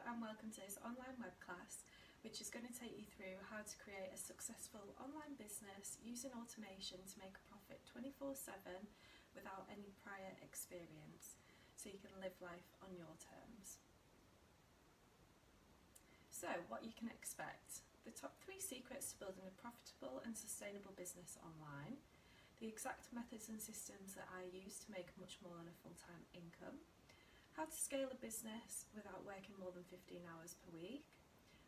and welcome to this online web class which is going to take you through how to create a successful online business using automation to make a profit 24/7 without any prior experience, so you can live life on your terms. So what you can expect: the top 3 secrets to building a profitable and sustainable business online, the exact methods and systems that I use to make much more than a full-time income, how to scale a business without working more than 15 hours per week,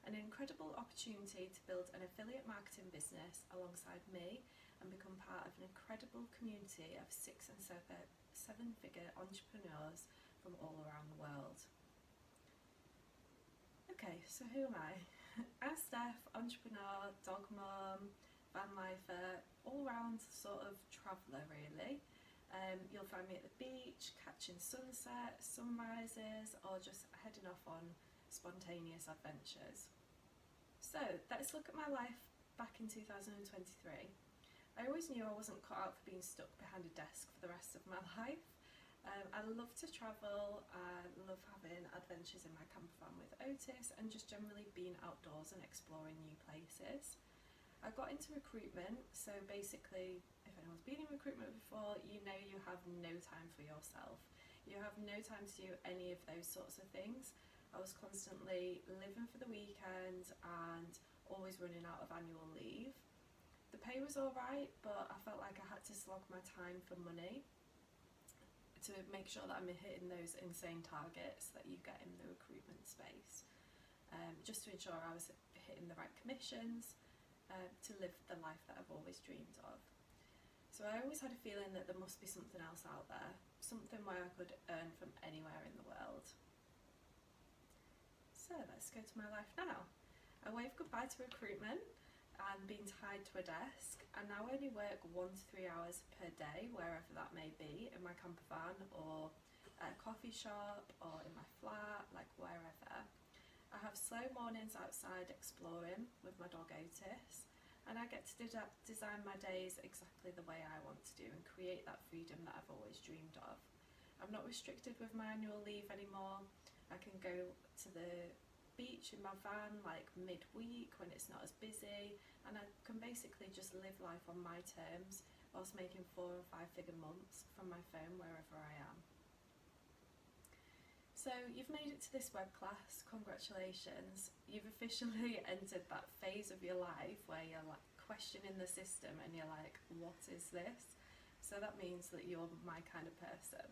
an incredible opportunity to build an affiliate marketing business alongside me and become part of an incredible community of 6- and 7-figure entrepreneurs from all around the world. Okay, so who am I? I'm Steph, entrepreneur, dog mum, van lifer, all-round sort of traveller really. You'll find me at the beach, catching sunset, sunrises, or just heading off on spontaneous adventures. So let's look at my life back in 2023. I always knew I wasn't cut out for being stuck behind a desk for the rest of my life. I love to travel, I love having adventures in my camper van with Otis and just generally being outdoors and exploring new places. I got into recruitment, so basically if anyone's been in recruitment before, you know you have no time for yourself. You have no time to do any of those sorts of things. I was constantly living for the weekend and always running out of annual leave. The pay was alright, but I felt like I had to slog my time for money to make sure that I'm hitting those insane targets that you get in the recruitment space, just to ensure I was hitting the right commissions, to live the life that I've always dreamed of. So I always had a feeling that there must be something else out there, something where I could earn from anywhere in the world. So let's go to my life now. I waved goodbye to recruitment and being tied to a desk, and now only work 1 to 3 hours per day, wherever that may be, in my camper van or a coffee shop or in my flat, like wherever. I have slow mornings outside exploring with my dog Otis, and I get to design my days exactly the way I want to do and create that freedom that I've always dreamed of. I'm not restricted with my annual leave anymore. I can go to the beach in my van like mid-week when it's not as busy, and I can basically just live life on my terms whilst making 4- and 5-figure months from my phone wherever I am. So you've made it to this web class, congratulations. You've officially entered that phase of your life where you're like questioning the system and you're like, what is this? So that means that you're my kind of person.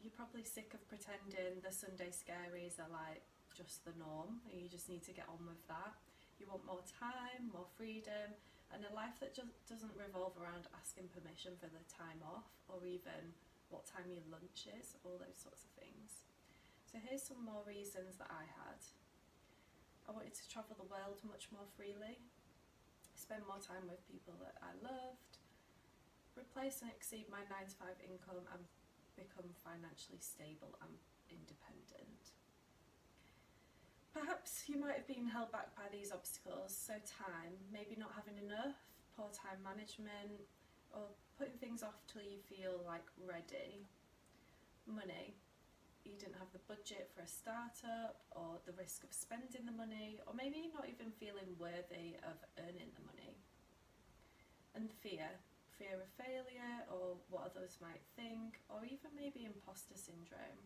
You're probably sick of pretending the Sunday scaries are like just the norm and you just need to get on with that. You want more time, more freedom, and a life that just doesn't revolve around asking permission for the time off or even what time your lunch is, all those sorts of things. So here's some more reasons that I had. I wanted to travel the world much more freely, spend more time with people that I loved, replace and exceed my 9-to-5 income and become financially stable and independent. Perhaps you might have been held back by these obstacles, so time, maybe not having enough, poor time management, or putting things off till you feel like ready. Money, you didn't have the budget for a startup, or the risk of spending the money, or maybe not even feeling worthy of earning the money. And fear of failure, or what others might think, or even maybe imposter syndrome.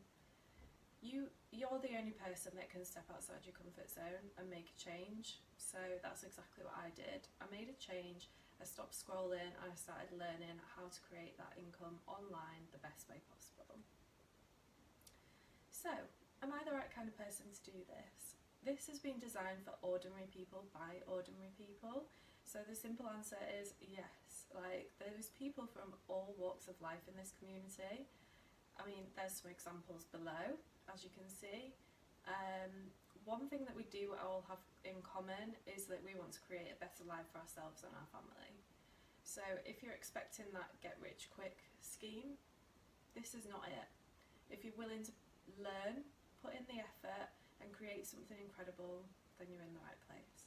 You're the only person that can step outside your comfort zone and make a change, so that's exactly what I did. I made a change, I stopped scrolling and I started learning how to create that income online the best way possible. So, am I the right kind of person to do this? This has been designed for ordinary people by ordinary people, so the simple answer is yes. Like, there's people from all walks of life in this community. I mean, there's some examples below, as you can see. One thing that we do all have in common is that we want to create a better life for ourselves and our family. So if you're expecting that get rich quick scheme, this is not it. If you're willing to learn, put in the effort and create something incredible, then you're in the right place.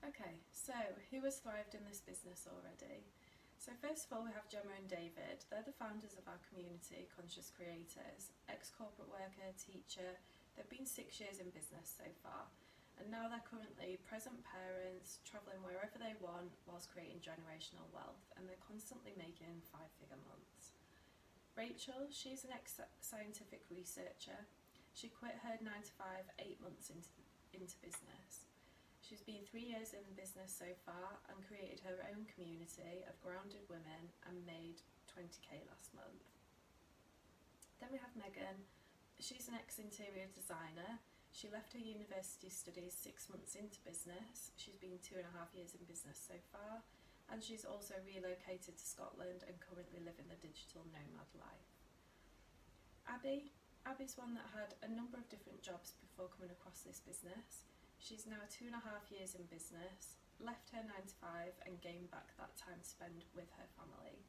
Okay, so who has thrived in this business already? So first of all, we have Gemma and David. They're the founders of our community, Conscious Creators, ex-corporate worker, teacher. They've been 6 years in business so far, and now they're currently present parents, travelling wherever they want whilst creating generational wealth, and they're constantly making 5-figure months. Rachel, she's an ex-scientific researcher. She quit her 9 to 5 8 months into business. She's been 3 years in business so far and created her own community of grounded women and made 20k last month. Then we have Megan. She's an ex-interior designer. She left her university studies 6 months into business. She's been 2.5 years in business so far, and she's also relocated to Scotland and currently living the digital nomad life. Abby's one that had a number of different jobs before coming across this business. She's now 2.5 years in business, left her 9 to 5 and gained back that time to spend with her family.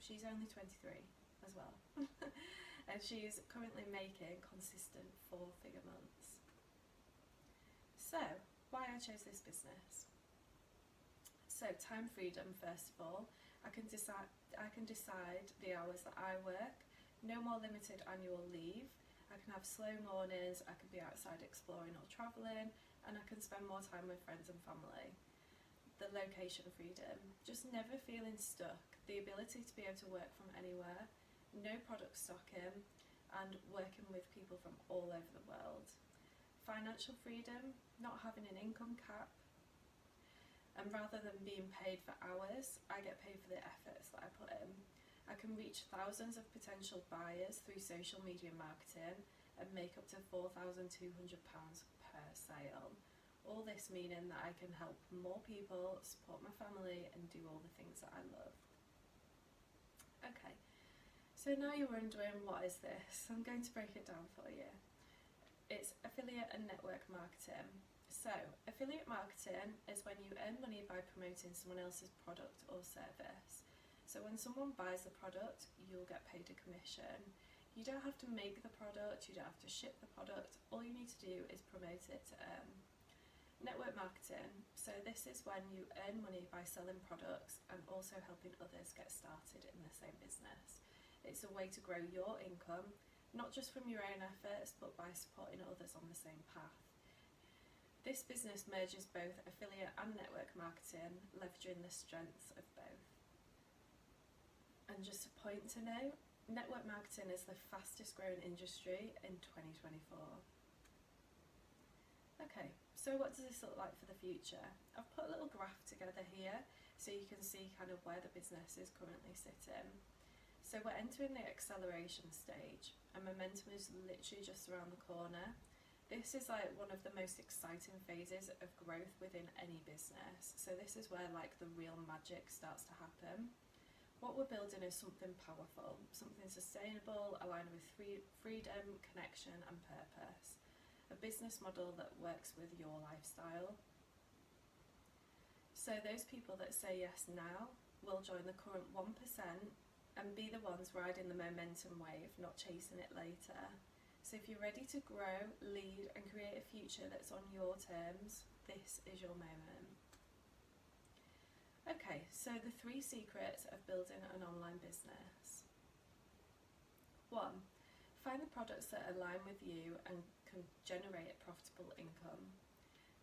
She's only 23 as well. And she's currently making consistent 4-figure months. So, why I chose this business? So, time freedom first of all. I can decide the hours that I work, no more limited annual leave. I can have slow mornings, I can be outside exploring or travelling, and I can spend more time with friends and family. The location freedom, just never feeling stuck, the ability to be able to work from anywhere, no product stocking, and working with people from all over the world. Financial freedom, not having an income cap, and rather than being paid for hours, I get paid for the efforts that I put in. I can reach thousands of potential buyers through social media marketing and make up to £4,200 per sale. All this meaning that I can help more people, support my family, and do all the things that I love. Okay, so now you're wondering, what is this? I'm going to break it down for you. It's affiliate and network marketing. So, affiliate marketing is when you earn money by promoting someone else's product or service. So when someone buys the product, you'll get paid a commission. You don't have to make the product, you don't have to ship the product, all you need to do is promote it to earn. Network marketing, so this is when you earn money by selling products and also helping others get started in the same business. It's a way to grow your income, not just from your own efforts, but by supporting others on the same path. This business merges both affiliate and network marketing, leveraging the strengths of both. And just a point to note, network marketing is the fastest growing industry in 2024. Okay, so what does this look like for the future? I've put a little graph together here so you can see kind of where the business is currently sitting. So we're entering the acceleration stage and momentum is literally just around the corner. This is like one of the most exciting phases of growth within any business. So this is where like the real magic starts to happen. What we're building is something powerful, something sustainable, aligned with freedom, connection and purpose. A business model that works with your lifestyle. So those people that say yes now will join the current 1% and be the ones riding the momentum wave, not chasing it later. So if you're ready to grow, lead and create a future that's on your terms, this is your moment. Okay, so the 3 secrets of building an online business. 1. Find the products that align with you and can generate profitable income.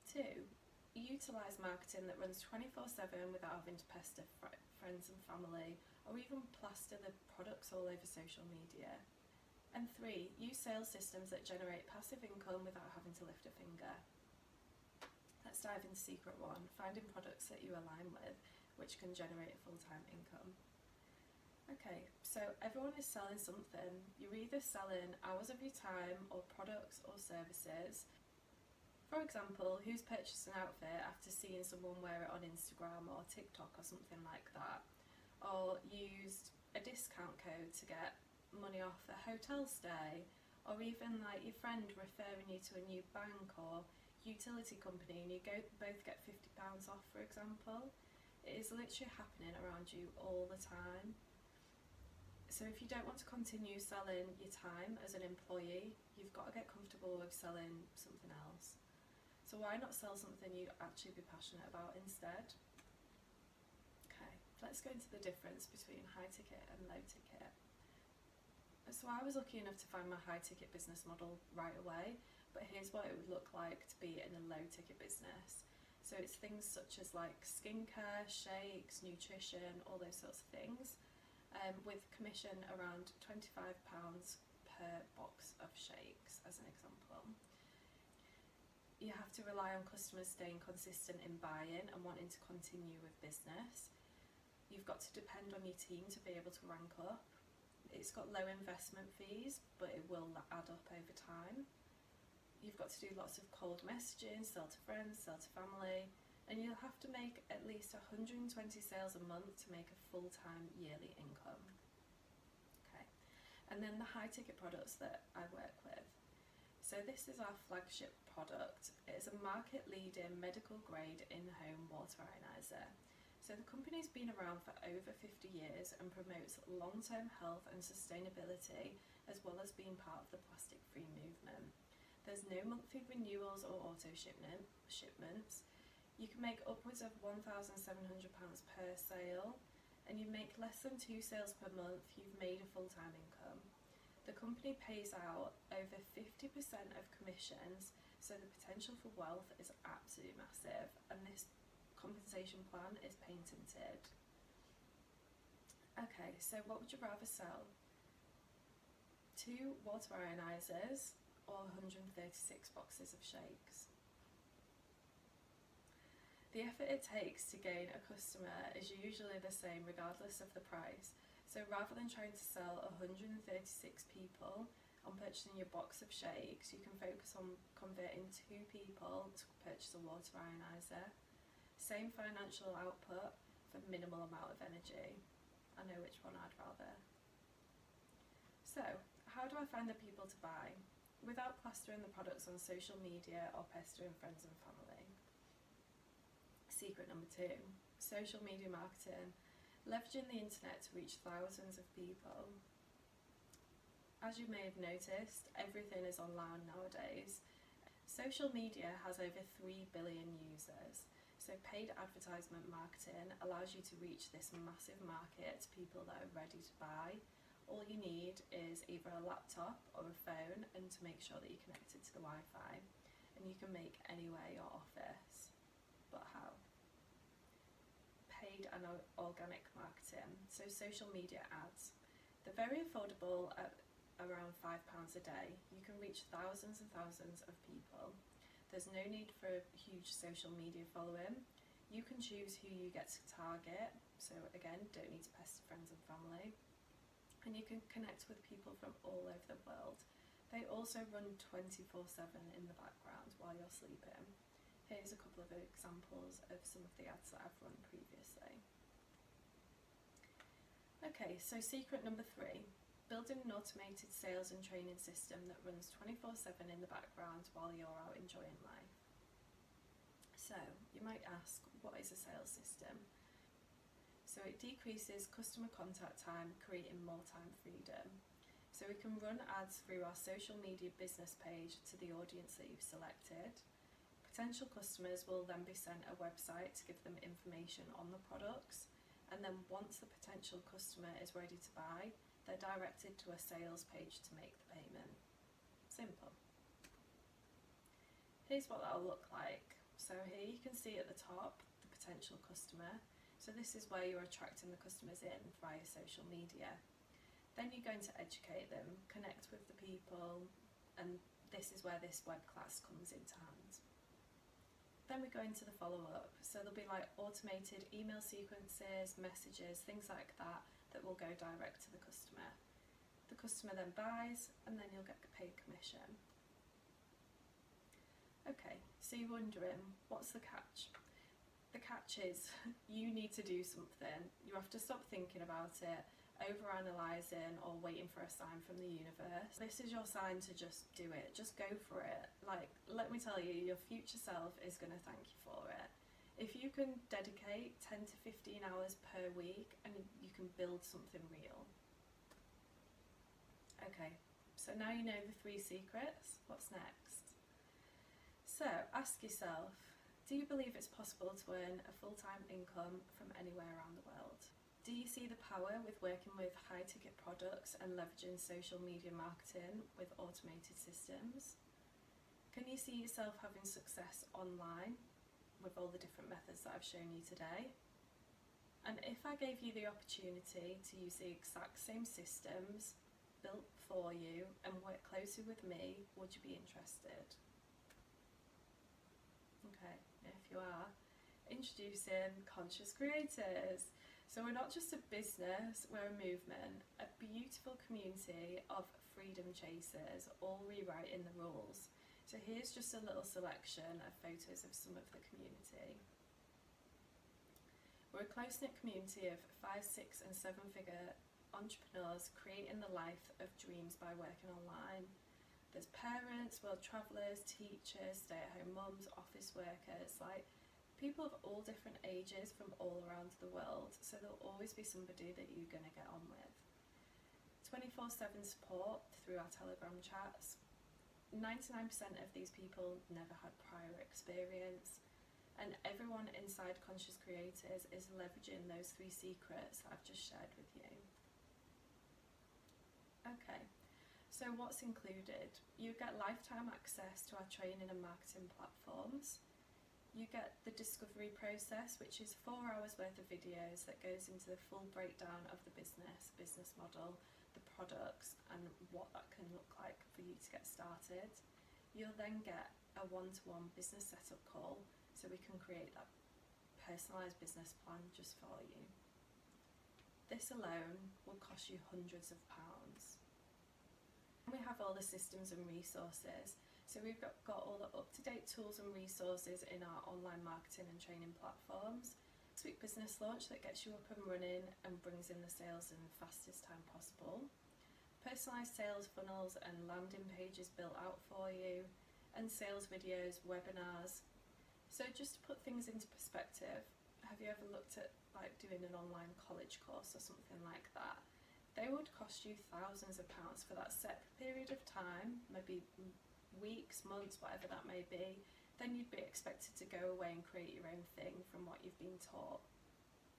2. Utilise marketing that runs 24/7 without having to pester friends and family, or even plaster the products all over social media. And 3. Use sales systems that generate passive income without having to lift a finger. Let's dive into secret 1, finding products that you align with, which can generate full-time income. Okay, so everyone is selling something. You're either selling hours of your time or products or services. For example, who's purchased an outfit after seeing someone wear it on Instagram or TikTok or something like that? Or used a discount code to get money off a hotel stay? Or even like your friend referring you to a new bank or utility company and you both get £50 off, for example. It is literally happening around you all the time. So if you don't want to continue selling your time as an employee, you've got to get comfortable with selling something else. So why not sell something you'd actually be passionate about instead? Okay, let's go into the difference between high ticket and low ticket. So I was lucky enough to find my high ticket business model right away, but here's what it would look like to be in a low ticket business. So it's things such as like skincare, shakes, nutrition, all those sorts of things, with commission around £25 per box of shakes as an example. You have to rely on customers staying consistent in buying and wanting to continue with business. You've got to depend on your team to be able to rank up. It's got low investment fees, but it will add up over time. You've got to do lots of cold messaging, sell to friends, sell to family, and you'll have to make at least 120 sales a month to make a full-time yearly income. Okay, and then the high ticket products that I work with. So this is our flagship product. It's a market leading medical grade in-home water ioniser. So the company's been around for over 50 years and promotes long-term health and sustainability, as well as being part of the plastic-free movement. There's no monthly renewals or auto shipments. You can make upwards of £1,700 per sale, and you make less than 2 sales per month, you've made a full-time income. The company pays out over 50% of commissions, so the potential for wealth is absolutely massive, and this compensation plan is patented. Okay, so what would you rather sell? 2 water ionisers or 136 boxes of shakes? The effort it takes to gain a customer is usually the same regardless of the price. So rather than trying to sell 136 people on purchasing your box of shakes, you can focus on converting 2 people to purchase a water ioniser. Same financial output for minimal amount of energy. I know which one I'd rather. So, how do I find the people to buy without plastering the products on social media or pestering friends and family? Secret number 2, social media marketing, leveraging the internet to reach thousands of people. As you may have noticed, everything is online nowadays. Social media has over 3 billion users, so paid advertisement marketing allows you to reach this massive market, people that are ready to buy. All you need is either a laptop or a phone, and to make sure that you're connected to the Wi-Fi, and you can make anywhere your office. But how? Paid and organic marketing, so social media ads. They're very affordable at around £5 a day. You can reach thousands and thousands of people. There's no need for a huge social media following. You can choose who you get to target, so again, don't need to pester friends and family. And you can connect with people from all over the world. They also run 24/7 in the background while you're sleeping. Here's a couple of examples of some of the ads that I've run previously. Okay, so secret number 3, building an automated sales and training system that runs 24/7 in the background while you're out enjoying life. So, you might ask, what is a sales system? So it decreases customer contact time, creating more time freedom. So we can run ads through our social media business page to the audience that you've selected. Potential customers will then be sent a website to give them information on the products, and then once the potential customer is ready to buy, they're directed to a sales page to make the payment. Simple. Here's what that'll look like. So here you can see at the top the potential customer. So this is where you're attracting the customers in via social media. Then you're going to educate them, connect with the people, and this is where this web class comes into hand. Then we go into the follow-up. So there'll be like automated email sequences, messages, things like that, that will go direct to the customer. The customer then buys, and then you'll get paid commission. Okay, so you're wondering, what's the catch? The catch is you need to do something. You have to stop thinking about it, overanalyzing or waiting for a sign from the universe. This is your sign to just do it. Just go for it. Like, let me tell you, your future self is going to thank you for it. If you can dedicate 10 to 15 hours per week and you can build something real. Okay, so now you know the 3 secrets. What's next? So ask yourself, Do you believe it's possible to earn a full-time income from anywhere around the world? Do you see the power with working with high-ticket products and leveraging social media marketing with automated systems? Can you see yourself having success online with all the different methods that I've shown you today? And if I gave you the opportunity to use the exact same systems built for you and work closely with me, would you be interested? Okay, if you are, introducing Conscious Creators. So we're not just a business, we're a movement, a beautiful community of freedom chasers, all rewriting the rules. So here's just a little selection of photos of some of the community. We're a close-knit community of 5, 6 and 7-figure entrepreneurs creating the life of dreams by working online. There's parents, world travellers, teachers, stay-at-home mums, office workers, like people of all different ages from all around the world, so there'll always be somebody that you're going to get on with. 24/7 support through our Telegram chats. 99% of these people never had prior experience. And everyone inside Conscious Creators is leveraging those 3 secrets that I've just shared with you. Okay, so what's included? You get lifetime access to our training and marketing platforms. You get the discovery process, which is 4 hours worth of videos that goes into the full breakdown of the business model, the products, and what that can look like for you to get started. You'll then get a one-to-one business setup call, so we can create that personalised business plan just for you. This alone will cost you hundreds of pounds. We have all the systems and resources, so we've got all the up-to-date tools and resources in our online marketing and training platforms. Sweet business launch that gets you up and running and brings in the sales in the fastest time possible. Personalised sales funnels and landing pages built out for you, and sales videos, webinars. So just to put things into perspective, have you ever looked at like doing an online college course or something like that? They would cost you thousands of pounds for that set period of time, maybe weeks, months, whatever that may be. Then you'd be expected to go away and create your own thing from what you've been taught.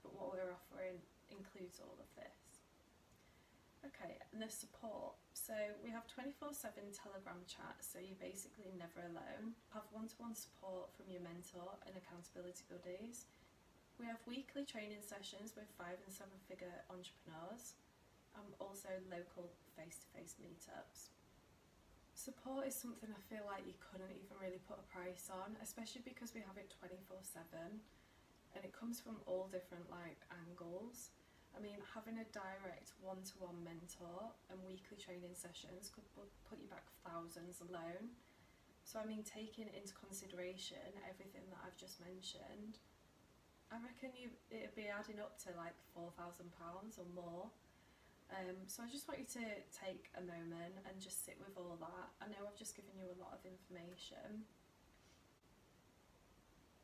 But what we're offering includes all of this. Okay, and the support. So we have 24/7 Telegram chats, so you're basically never alone. Have one-to-one support from your mentor and accountability buddies. We have weekly training sessions with 5 and 7-figure entrepreneurs, and also local face-to-face meetups. Support is something I feel like you couldn't even really put a price on, especially because we have it 24/7, and it comes from all different like angles. I mean, having a direct one-to-one mentor and weekly training sessions could put you back thousands alone. So I mean, taking into consideration everything that I've just mentioned, I reckon it'd be adding up to like £4,000 or more. So I just want you to take a moment and just sit with all that. I know I've just given you a lot of information,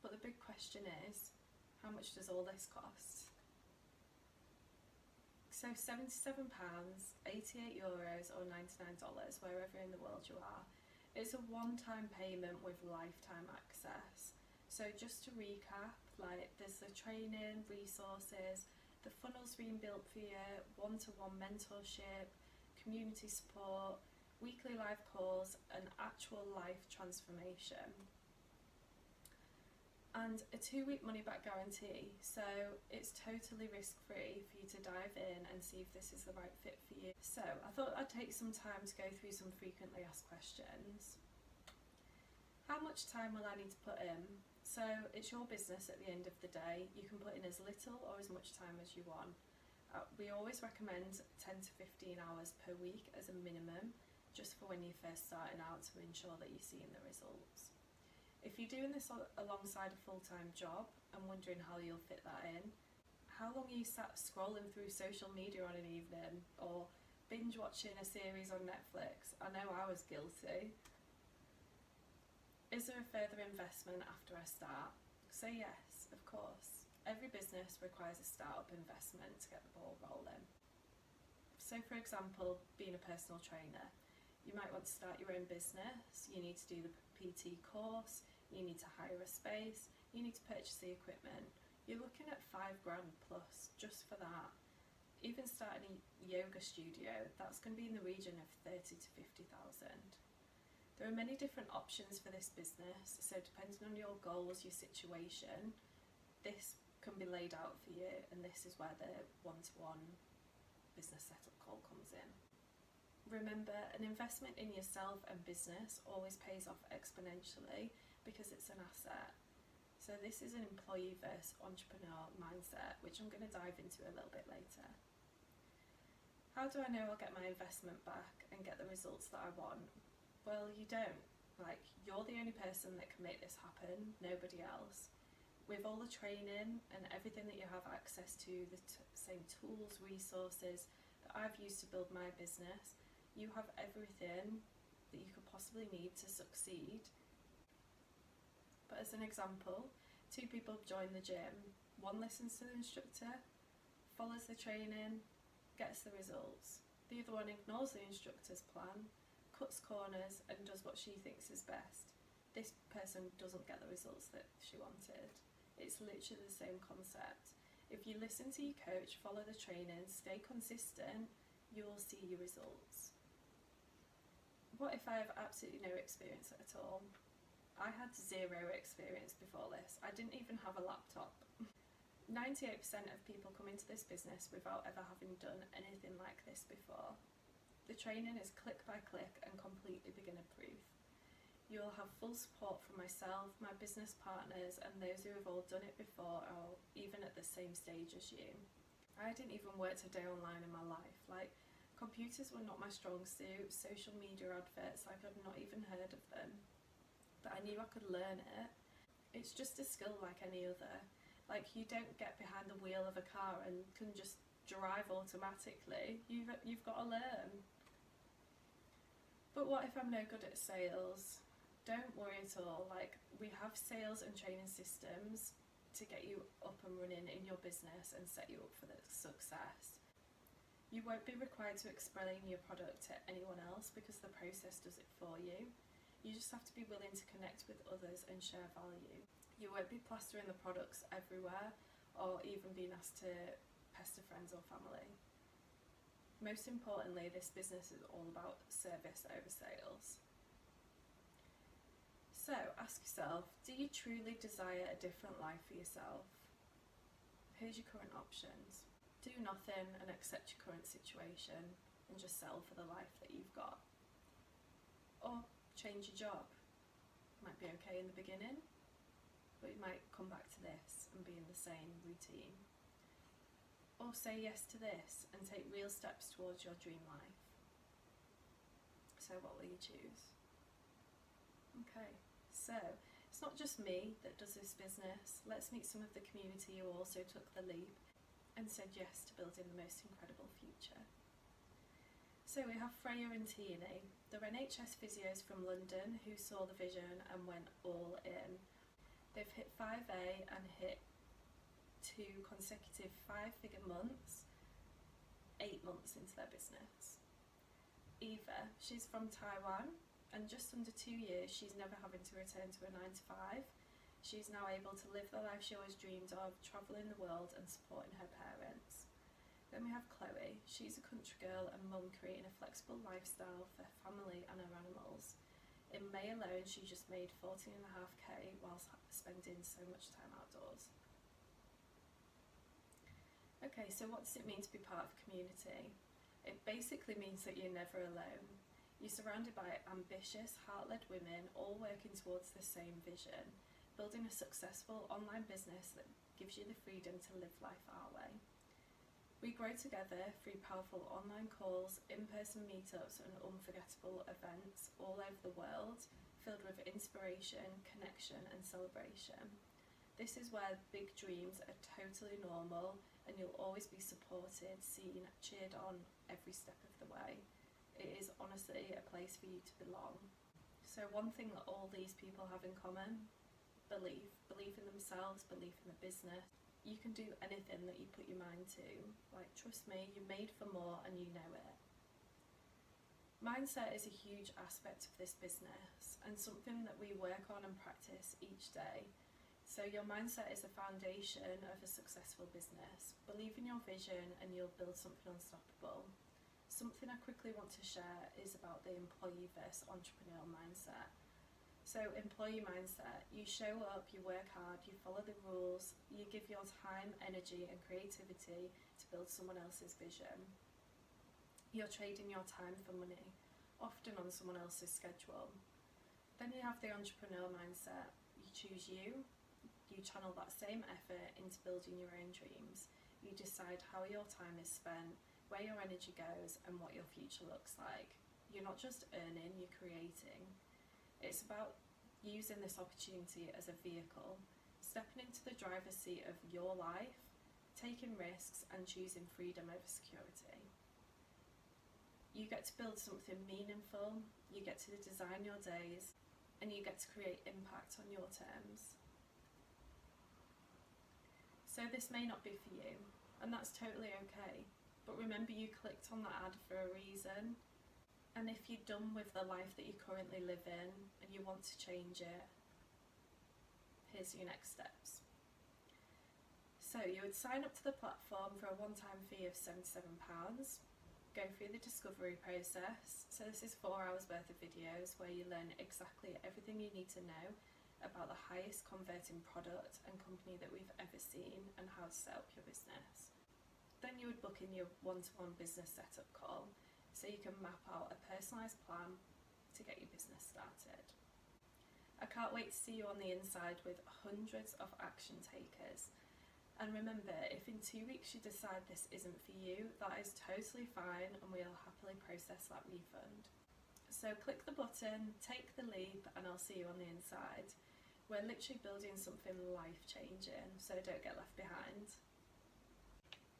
but the big question is, how much does all this cost? So £77, €88 or $99, wherever in the world you are. It's a one-time payment with lifetime access. So just to recap, like there's the training, resources, the funnels being built for you, one-to-one mentorship, community support, weekly live calls, and actual life transformation. And a 2-week money-back guarantee, so it's totally risk-free for you to dive in and see if this is the right fit for you. So I thought I'd take some time to go through some frequently asked questions. How much time will I need to put in? So it's your business at the end of the day. You can put in as little or as much time as you want. We always recommend 10 to 15 hours per week as a minimum, just for when you're first starting out, to ensure that you're seeing the results. If you're doing this alongside a full-time job and wondering how you'll fit that in, how long are you sat scrolling through social media on an evening or binge watching a series on Netflix? I know I was guilty. Is there a further investment after I start? So yes, of course. Every business requires a start-up investment to get the ball rolling. So for example, being a personal trainer, you might want to start your own business. You need to do the PT course, you need to hire a space, you need to purchase the equipment. You're looking at £5 grand plus just for that. Even starting a yoga studio, that's going to be in the region of 30 to 50,000. There are many different options for this business, so depending on your goals, your situation, this can be laid out for you, and this is where the one-to-one business setup call comes in. Remember, an investment in yourself and business always pays off exponentially because it's an asset. So this is an employee versus entrepreneur mindset, which I'm going to dive into a little bit later. How do I know I'll get my investment back and get the results that I want? Well, you don't. Like, you're the only person that can make this happen, nobody else. With all the training and everything that you have access to, the same tools, resources that I've used to build my business, you have everything that you could possibly need to succeed. But as an example, 2 people join the gym, one listens to the instructor, follows the training, gets the results. The other one ignores the instructor's plan, cuts corners and does what she thinks is best. This person doesn't get the results that she wanted. It's literally the same concept. If you listen to your coach, follow the training, stay consistent, you will see your results. What if I have absolutely no experience at all? I had 0 experience before this. I didn't even have a laptop. 98% of people come into this business without ever having done anything like this before. The training is click by click and completely beginner proof. You will have full support from myself, my business partners, and those who have all done it before or even at the same stage as you. I didn't even work a day online in my life. Like, computers were not my strong suit, social media adverts, like I'd not even heard of them. But I knew I could learn it. It's just a skill like any other. Like, you don't get behind the wheel of a car and can just drive automatically. You've got to learn. But what if I'm no good at sales? Don't worry at all. Like, we have sales and training systems to get you up and running in your business and set you up for the success. You won't be required to explain your product to anyone else because the process does it for you. You just have to be willing to connect with others and share value. You won't be plastering the products everywhere or even being asked to pester friends or family. Most importantly, this business is all about service over sales. So ask yourself, do you truly desire a different life for yourself? Here's your current options. Do nothing and accept your current situation and just settle for the life that you've got. Or change your job. Might be okay in the beginning, but you might come back to this and be in the same routine. Or say yes to this and take real steps towards your dream life. So what will you choose? Okay, so it's not just me that does this business. Let's meet some of the community who also took the leap and said yes to building the most incredible future. So we have Freya and Tierney. They're NHS physios from London who saw the vision and went all in. They've hit 5A and hit 2 consecutive 5-figure months, 8 months into their business. Eva, she's from Taiwan, and just under 2 years she's never having to return to a 9 to 5. She's now able to live the life she always dreamed of, travelling the world and supporting her parents. Then we have Chloe. She's a country girl and mum creating a flexible lifestyle for her family and her animals. In May alone, she just made 14.5k whilst spending so much time outdoors. Okay, so what does it mean to be part of a community? It basically means that you're never alone. You're surrounded by ambitious, heart-led women all working towards the same vision, building a successful online business that gives you the freedom to live life our way. We grow together through powerful online calls, in-person meetups and unforgettable events all over the world, filled with inspiration, connection and celebration. This is where big dreams are totally normal and you'll always be supported, seen, cheered on every step of the way. It is honestly a place for you to belong. So one thing that all these people have in common: belief. Belief in themselves, belief in the business. You can do anything that you put your mind to. Like, trust me, you're made for more and you know it. Mindset is a huge aspect of this business and something that we work on and practice each day. So your mindset is the foundation of a successful business. Believe in your vision and you'll build something unstoppable. Something I quickly want to share is about the employee versus entrepreneur mindset. So employee mindset, you show up, you work hard, you follow the rules, you give your time, energy and creativity to build someone else's vision. You're trading your time for money, often on someone else's schedule. Then you have the entrepreneur mindset. You choose you channel that same effort into building your own dreams. You decide how your time is spent, where your energy goes and what your future looks like. You're not just earning, you're creating. It's about using this opportunity as a vehicle, stepping into the driver's seat of your life, taking risks and choosing freedom over security. You get to build something meaningful, you get to design your days, and you get to create impact on your terms. So this may not be for you, and that's totally okay. But remember, you clicked on that ad for a reason. And if you're done with the life that you currently live in and you want to change it, here's your next steps. So you would sign up to the platform for a one-time fee of £77, go through the discovery process. So this is 4 hours worth of videos where you learn exactly everything you need to know about the highest converting product and company that we've ever seen and how to set up your business. Then you would book in your one-to-one business setup call so you can map out a personalised plan to get your business started. I can't wait to see you on the inside with hundreds of action takers. And remember, if in 2 weeks you decide this isn't for you, that is totally fine and we'll happily process that refund. So click the button, take the leap, and I'll see you on the inside. We're literally building something life-changing, so don't get left behind.